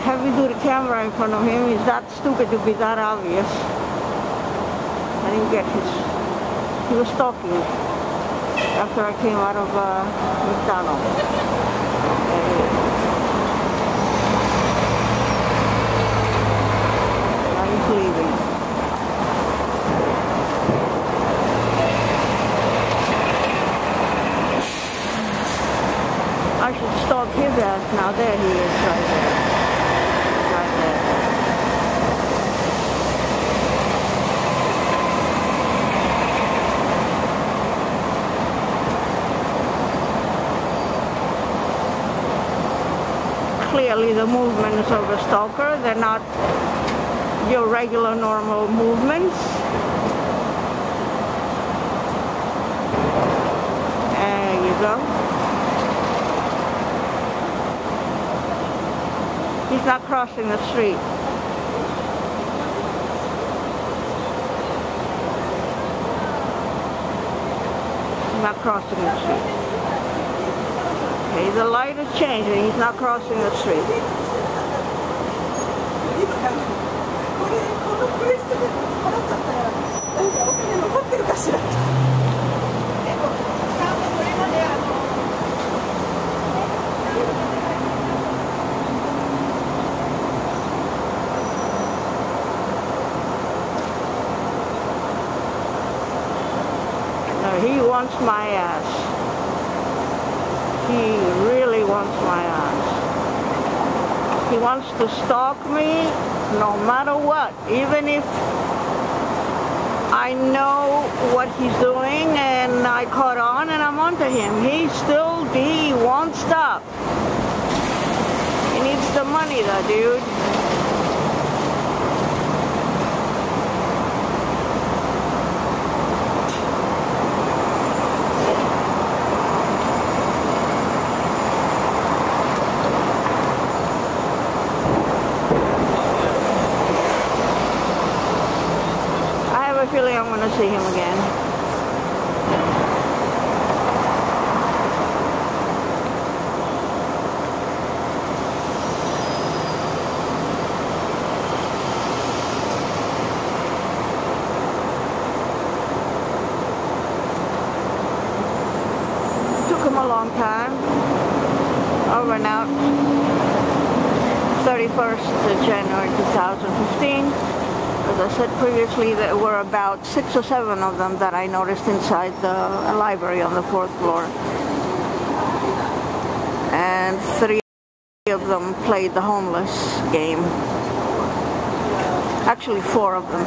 heavy-duty camera in front of him. He's that stupid to be that obvious. I didn't get he was stalking me after I came out of McDonald's. Now he's leaving. I should stalk his ass now. There he is, right there. Right there. Clearly the movements of a stalker, they're not your regular normal movements. There you go. He's not crossing the street. He's not crossing the street. Okay, the light is changing. He's not crossing the street. He wants my ass. He really wants my ass. He wants to stalk me no matter what. Even if I know what he's doing and I caught on and I'm onto him, he won't stop. He needs the money, that dude. I have a feeling I'm going to see him again. It took him a long time. Over and out. 31st of January 2015. As I said previously, there were about 6 or 7 of them that I noticed inside the library on the 4th floor. And 3 of them played the homeless game. Actually 4 of them.